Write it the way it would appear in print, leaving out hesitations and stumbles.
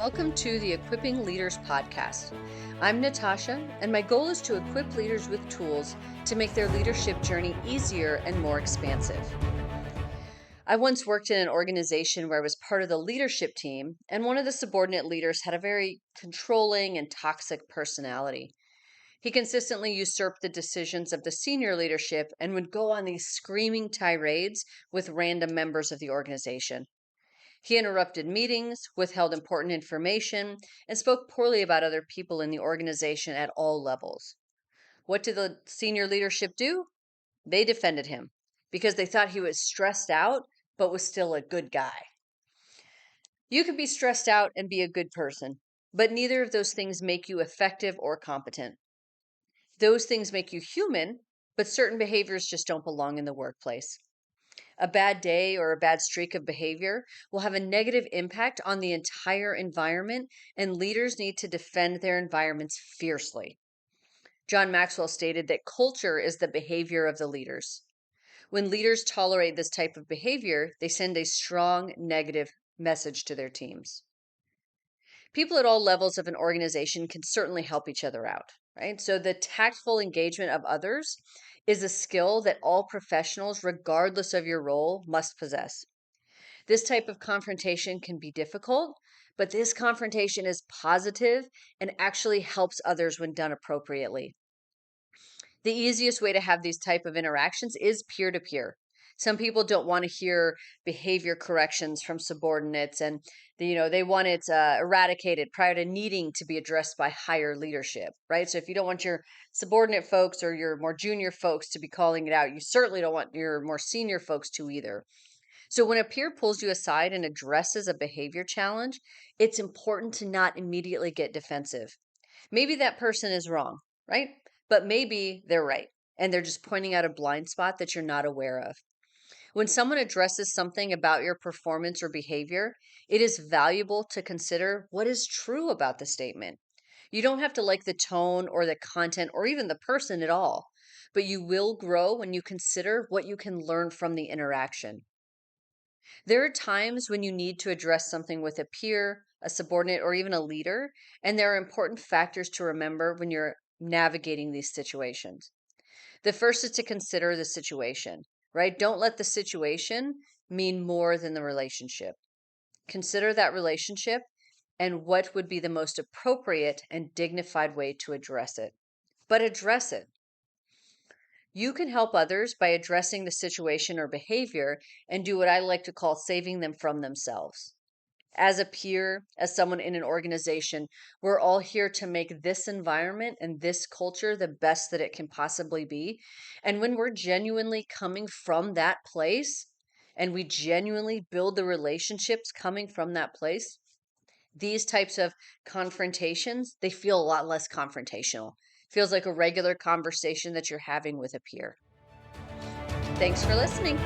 Welcome to the Equipping Leaders podcast. I'm Natasha, and my goal is to equip leaders with tools to make their leadership journey easier and more expansive. I once worked in an organization where I was part of the leadership team, and one of the subordinate leaders had a very controlling and toxic personality. He consistently usurped the decisions of the senior leadership and would go on these screaming tirades with random members of the organization. He interrupted meetings, withheld important information, and spoke poorly about other people in the organization at all levels. What did the senior leadership do? They defended him because they thought he was stressed out, but was still a good guy. You can be stressed out and be a good person, but neither of those things make you effective or competent. Those things make you human, but certain behaviors just don't belong in the workplace. A bad day or a bad streak of behavior will have a negative impact on the entire environment, and leaders need to defend their environments fiercely. John Maxwell stated that culture is the behavior of the leaders. When leaders tolerate this type of behavior, they send a strong negative message to their teams. People at all levels of an organization can certainly help each other out, right? So the tactful engagement of others is a skill that all professionals, regardless of your role, must possess. This type of confrontation can be difficult, but this confrontation is positive and actually helps others when done appropriately. The easiest way to have these type of interactions is peer to peer. Some people don't want to hear behavior corrections from subordinates, and they want it eradicated prior to needing to be addressed by higher leadership, right? So if you don't want your subordinate folks or your more junior folks to be calling it out, you certainly don't want your more senior folks to either. So when a peer pulls you aside and addresses a behavior challenge, it's important to not immediately get defensive. Maybe that person is wrong, right? But maybe they're right. And they're just pointing out a blind spot that you're not aware of. When someone addresses something about your performance or behavior, it is valuable to consider what is true about the statement. You don't have to like the tone or the content or even the person at all, but you will grow when you consider what you can learn from the interaction. There are times when you need to address something with a peer, a subordinate, or even a leader, and there are important factors to remember when you're navigating these situations. The first is to consider the situation, right? Don't let the situation mean more than the relationship. Consider that relationship and what would be the most appropriate and dignified way to address it. But address it. You can help others by addressing the situation or behavior and do what I like to call saving them from themselves. As a peer, as someone in an organization, we're all here to make this environment and this culture the best that it can possibly be. And when we're genuinely coming from that place and we genuinely build the relationships coming from that place, these types of confrontations, they feel a lot less confrontational. Feels like a regular conversation that you're having with a peer. Thanks for listening.